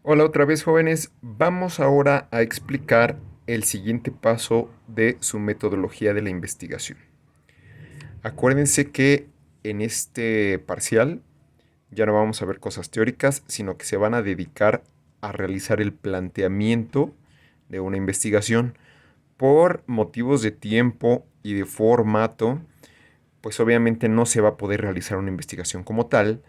Hola otra vez jóvenes, vamos ahora a explicar el siguiente paso de su metodología de la investigación. Acuérdense que en este parcial ya no vamos a ver cosas teóricas, sino que se van a dedicar a realizar el planteamiento de una investigación. Por motivos de tiempo y de formato, pues obviamente no se va a poder realizar una investigación como tal,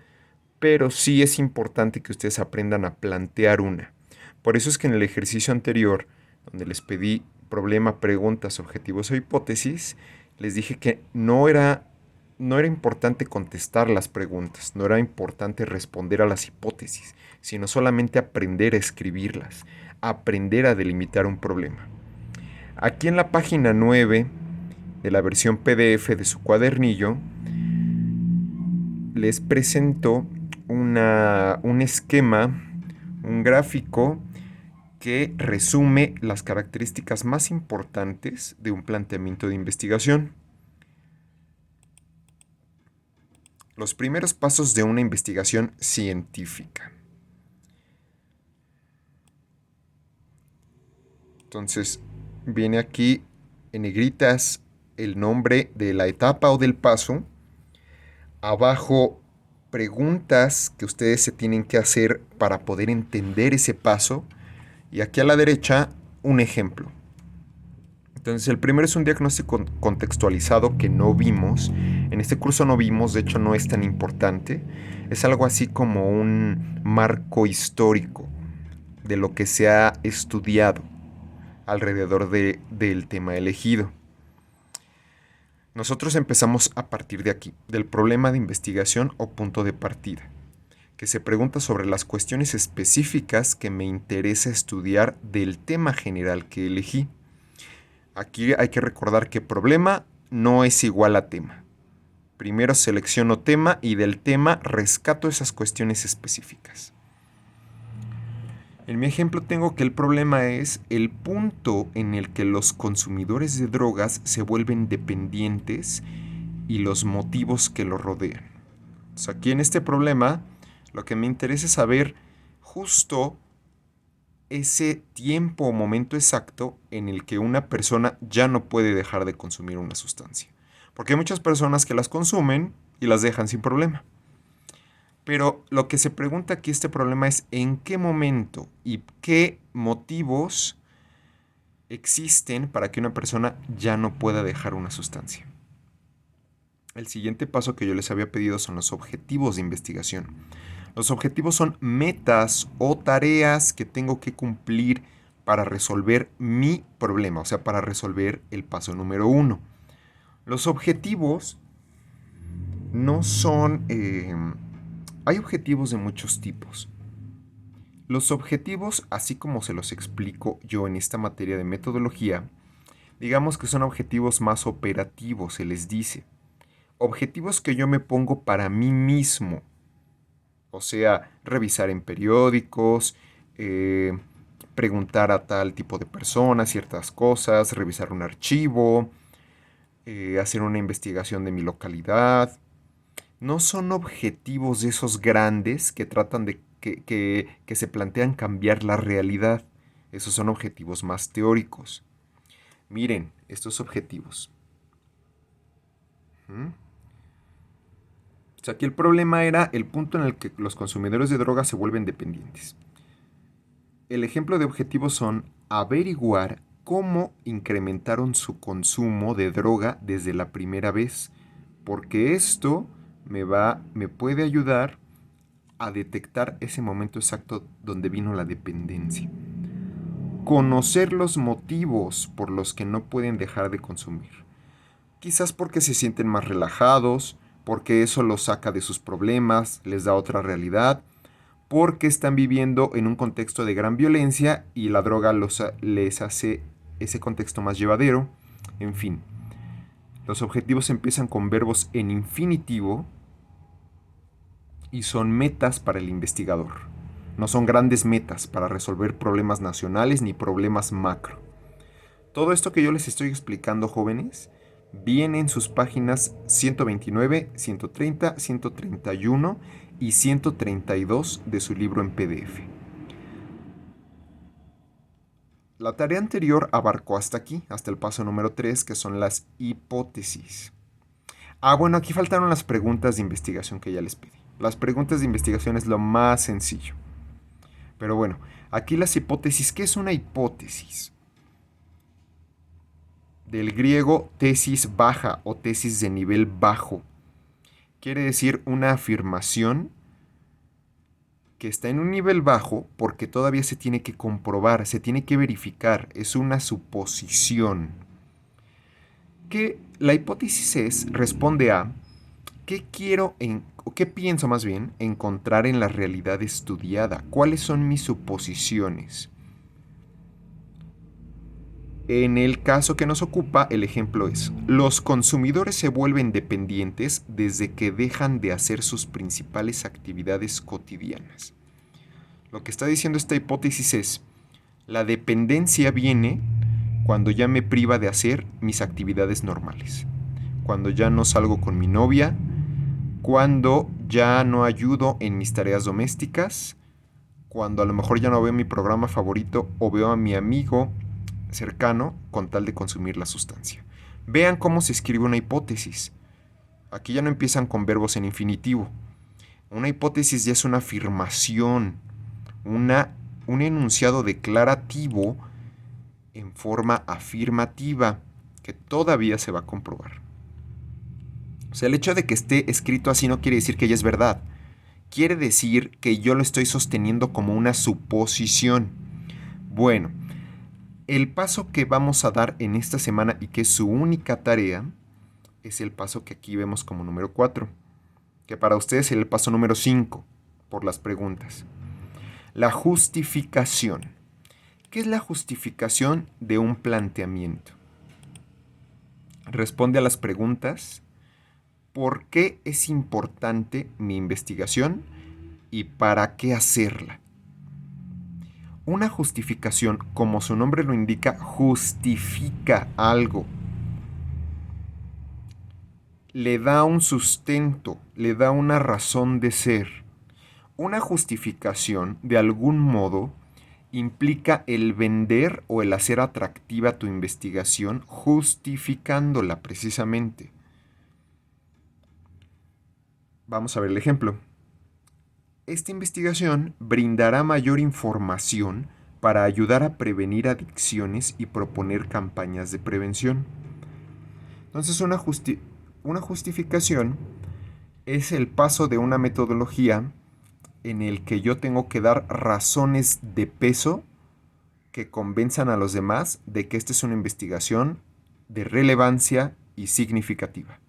pero sí es importante que ustedes aprendan a plantear una. Por eso es que en el ejercicio anterior, donde les pedí problema, preguntas, objetivos o hipótesis, les dije que no era importante contestar las preguntas, no era importante responder a las hipótesis, sino solamente aprender a escribirlas, aprender a delimitar un problema. Aquí en la página 9 de la versión PDF de su cuadernillo, les presento un esquema, un gráfico que resume las características más importantes de un planteamiento de investigación. Los primeros pasos de una investigación científica. Entonces, viene aquí en negritas el nombre de la etapa o del paso. Abajo, preguntas que ustedes se tienen que hacer para poder entender ese paso. Y aquí a la derecha, un ejemplo. Entonces, el primero es un diagnóstico contextualizado que no vimos. En este curso no vimos, de hecho no es tan importante. Es algo así como un marco histórico de lo que se ha estudiado alrededor del tema elegido. Nosotros empezamos a partir de aquí, del problema de investigación o punto de partida, que se pregunta sobre las cuestiones específicas que me interesa estudiar del tema general que elegí. Aquí hay que recordar que problema no es igual a tema. Primero selecciono tema y del tema rescato esas cuestiones específicas. En mi ejemplo tengo que el problema es el punto en el que los consumidores de drogas se vuelven dependientes y los motivos que lo rodean. Entonces aquí en este problema lo que me interesa es saber justo ese tiempo o momento exacto en el que una persona ya no puede dejar de consumir una sustancia. Porque hay muchas personas que las consumen y las dejan sin problema. Pero lo que se pregunta aquí este problema es en qué momento y qué motivos existen para que una persona ya no pueda dejar una sustancia. El siguiente paso que yo les había pedido son los objetivos de investigación. Los objetivos son metas o tareas que tengo que cumplir para resolver mi problema, o sea, para resolver el paso número 1. Los objetivos no son... hay objetivos de muchos tipos. Los objetivos, así como se los explico yo en esta materia de metodología, digamos que son objetivos más operativos, se les dice. Objetivos que yo me pongo para mí mismo. O sea, revisar en periódicos, preguntar a tal tipo de personas ciertas cosas, revisar un archivo, hacer una investigación de mi localidad. No son objetivos de esos grandes que tratan de que se plantean cambiar la realidad. Esos son objetivos más teóricos. Miren, estos objetivos. ¿Mm? O sea, aquí el problema era el punto en el que los consumidores de drogas se vuelven dependientes. El ejemplo de objetivos son averiguar cómo incrementaron su consumo de droga desde la primera vez, porque esto me puede ayudar a detectar ese momento exacto donde vino la dependencia. Conocer los motivos por los que no pueden dejar de consumir. Quizás porque se sienten más relajados, porque eso los saca de sus problemas, les da otra realidad, porque están viviendo en un contexto de gran violencia y la droga les hace ese contexto más llevadero. En fin, los objetivos empiezan con verbos en infinitivo y son metas para el investigador. No son grandes metas para resolver problemas nacionales ni problemas macro. Todo esto que yo les estoy explicando, jóvenes, viene en sus páginas 129, 130, 131 y 132 de su libro en PDF. La tarea anterior abarcó hasta aquí, hasta el paso número 3, que son las hipótesis. Bueno, aquí faltaron las preguntas de investigación que ya les pedí. Las preguntas de investigación es lo más sencillo. Pero bueno, aquí las hipótesis. ¿Qué es una hipótesis? Del griego tesis baja o tesis de nivel bajo. Quiere decir una afirmación que está en un nivel bajo porque todavía se tiene que comprobar, se tiene que verificar, es una suposición. Que la hipótesis responde a qué quiero o qué pienso más bien encontrar en la realidad estudiada, cuáles son mis suposiciones. En el caso que nos ocupa, el ejemplo es: los consumidores se vuelven dependientes desde que dejan de hacer sus principales actividades cotidianas. Lo que está diciendo esta hipótesis es: la dependencia viene cuando ya me priva de hacer mis actividades normales, cuando ya no salgo con mi novia, cuando ya no ayudo en mis tareas domésticas, cuando a lo mejor ya no veo mi programa favorito o veo a mi amigo cercano con tal de consumir la sustancia. Vean cómo se escribe una hipótesis. Aquí ya no empiezan con verbos en infinitivo. Una hipótesis ya es una afirmación, un enunciado declarativo en forma afirmativa que todavía se va a comprobar. O sea, el hecho de que esté escrito así no quiere decir que ya es verdad. Quiere decir que yo lo estoy sosteniendo como una suposición. Bueno, el paso que vamos a dar en esta semana y que es su única tarea es el paso que aquí vemos como número 4, que para ustedes es el paso número 5 por las preguntas. La justificación. ¿Qué es la justificación de un planteamiento? Responde a las preguntas: ¿por qué es importante mi investigación y para qué hacerla? Una justificación, como su nombre lo indica, justifica algo. Le da un sustento, le da una razón de ser. Una justificación, de algún modo, implica el vender o el hacer atractiva tu investigación, justificándola precisamente. Vamos a ver el ejemplo. Esta investigación brindará mayor información para ayudar a prevenir adicciones y proponer campañas de prevención. Entonces, una justificación es el paso de una metodología en el que yo tengo que dar razones de peso que convenzan a los demás de que esta es una investigación de relevancia y significativa.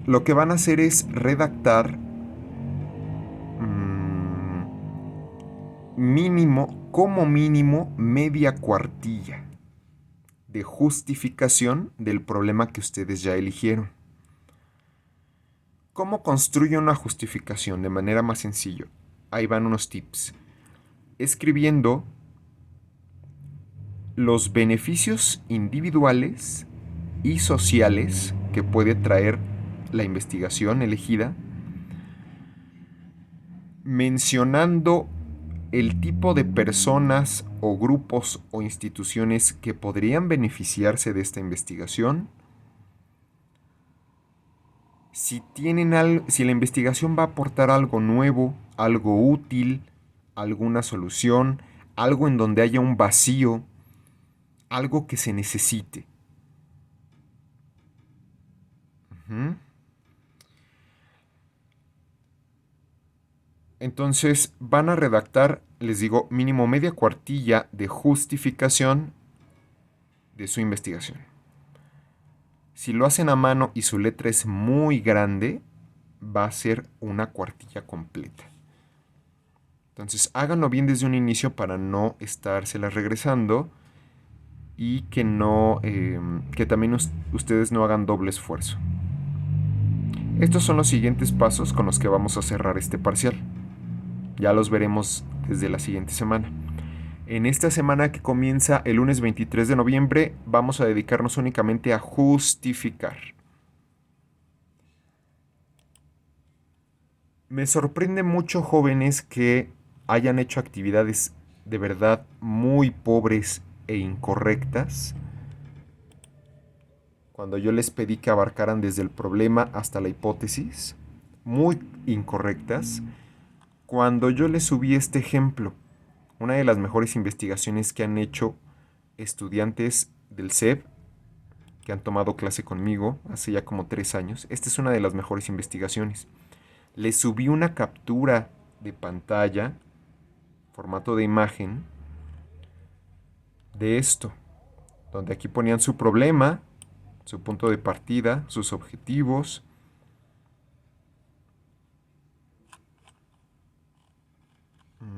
Lo que van a hacer es redactar como mínimo media cuartilla de justificación del problema que ustedes ya eligieron. ¿Cómo construyo una justificación de manera más sencilla? Ahí van unos tips. Escribiendo los beneficios individuales y sociales que puede traer la investigación elegida, mencionando el tipo de personas o grupos o instituciones que podrían beneficiarse de esta investigación, si la investigación va a aportar algo nuevo, algo útil, alguna solución, algo en donde haya un vacío, algo que se necesite. Entonces van a redactar, les digo, mínimo media cuartilla de justificación de su investigación. Si lo hacen a mano y su letra es muy grande, va a ser una cuartilla completa. Entonces háganlo bien desde un inicio para no estárselas regresando y que también ustedes no hagan doble esfuerzo. Estos son los siguientes pasos con los que vamos a cerrar este parcial. Ya los veremos desde la siguiente semana. En esta semana que comienza el lunes 23 de noviembre, vamos a dedicarnos únicamente a justificar. Me sorprende mucho jóvenes que hayan hecho actividades de verdad muy pobres e incorrectas cuando yo les pedí que abarcaran desde el problema hasta la hipótesis, muy incorrectas, cuando yo les subí este ejemplo, una de las mejores investigaciones que han hecho estudiantes del SEB que han tomado clase conmigo hace ya como 3 años. Esta es una de las mejores investigaciones. Les subí una captura de pantalla, formato de imagen, de esto, donde aquí ponían su problema, su punto de partida, sus objetivos.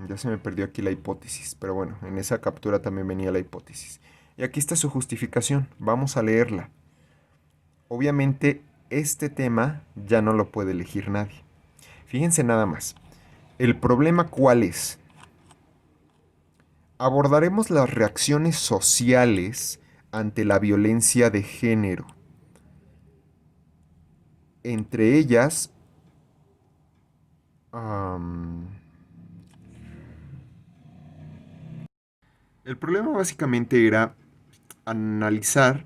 Ya se me perdió aquí la hipótesis, pero bueno, en esa captura también venía la hipótesis. Y aquí está su justificación, vamos a leerla. Obviamente, este tema ya no lo puede elegir nadie. Fíjense nada más. ¿El problema cuál es? Abordaremos las reacciones sociales ante la violencia de género. Entre ellas, am, el problema básicamente era analizar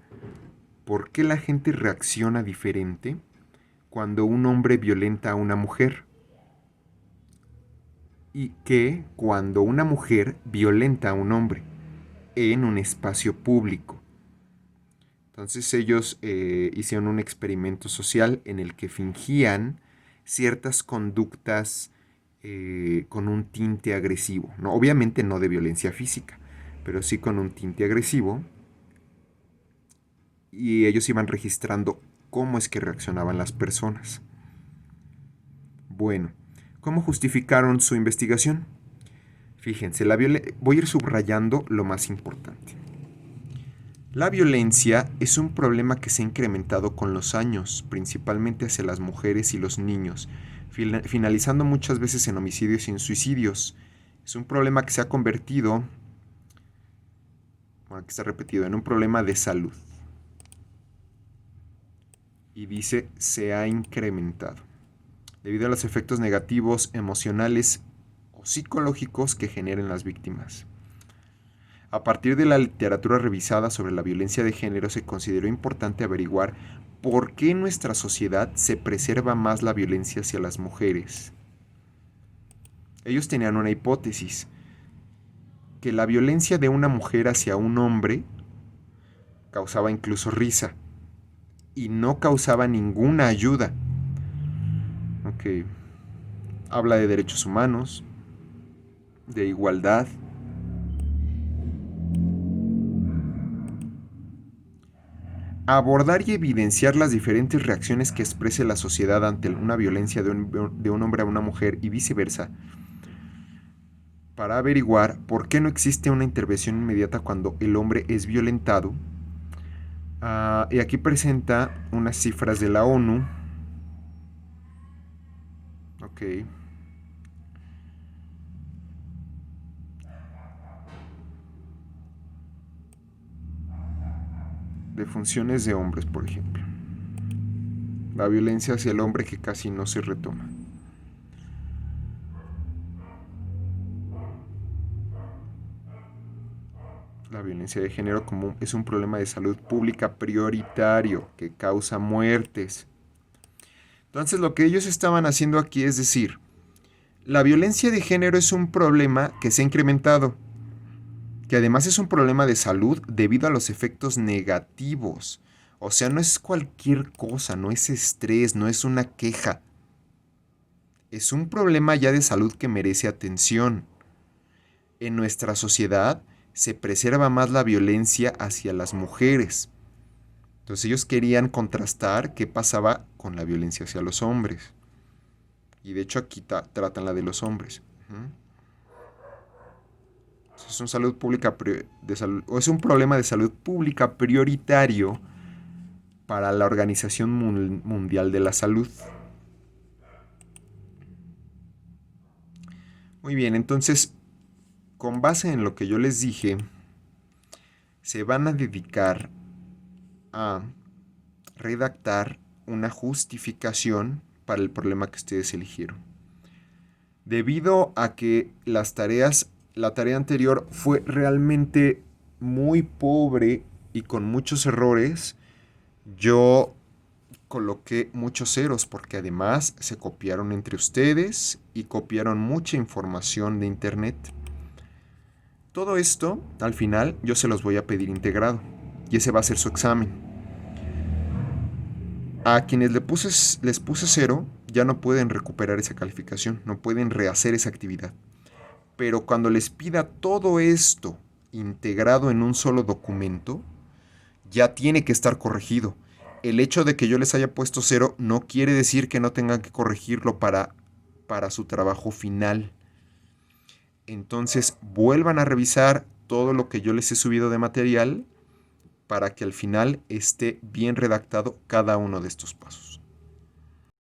por qué la gente reacciona diferente cuando un hombre violenta a una mujer y que cuando una mujer violenta a un hombre en un espacio público. Entonces ellos hicieron un experimento social en el que fingían ciertas conductas con un tinte agresivo. No, obviamente no de violencia física, pero sí con un tinte agresivo. Y ellos iban registrando cómo es que reaccionaban las personas. Bueno, ¿cómo justificaron su investigación? Fíjense, voy a ir subrayando lo más importante. La violencia es un problema que se ha incrementado con los años, principalmente hacia las mujeres y los niños, finalizando muchas veces en homicidios y en suicidios. Es un problema que se ha convertido, bueno, que está repetido, en un problema de salud. Y dice, se ha incrementado, debido a los efectos negativos emocionales o psicológicos que generen las víctimas. A partir de la literatura revisada sobre la violencia de género se consideró importante averiguar por qué en nuestra sociedad se preserva más la violencia hacia las mujeres. Ellos tenían una hipótesis, que la violencia de una mujer hacia un hombre causaba incluso risa y no causaba ninguna ayuda. Ok. Habla de derechos humanos, de igualdad. Abordar y evidenciar las diferentes reacciones que exprese la sociedad ante una violencia de un hombre a una mujer y viceversa, para averiguar por qué no existe una intervención inmediata cuando el hombre es violentado. Y aquí presenta unas cifras de la ONU. Ok. De funciones de hombres, por ejemplo. La violencia hacia el hombre que casi no se retoma. La violencia de género común es un problema de salud pública prioritario que causa muertes. Entonces lo que ellos estaban haciendo aquí es decir, la violencia de género es un problema que se ha incrementado, que además es un problema de salud debido a los efectos negativos. O sea, no es cualquier cosa, no es estrés, no es una queja. Es un problema ya de salud que merece atención. En nuestra sociedad se preserva más la violencia hacia las mujeres. Entonces ellos querían contrastar qué pasaba con la violencia hacia los hombres. Y de hecho aquí tratan la de los hombres. Es un salud pública o es un problema de salud pública prioritario para la Organización Mundial de la Salud. Muy bien, entonces, con base en lo que yo les dije, se van a dedicar a redactar una justificación para el problema que ustedes eligieron. Debido a que la tarea anterior fue realmente muy pobre y con muchos errores, yo coloqué muchos ceros porque además se copiaron entre ustedes y copiaron mucha información de internet. Todo esto, al final, yo se los voy a pedir integrado y ese va a ser su examen. A quienes les puse cero, ya no pueden recuperar esa calificación, no pueden rehacer esa actividad. Pero cuando les pida todo esto integrado en un solo documento, ya tiene que estar corregido. El hecho de que yo les haya puesto cero no quiere decir que no tengan que corregirlo para su trabajo final. Entonces vuelvan a revisar todo lo que yo les he subido de material para que al final esté bien redactado cada uno de estos pasos.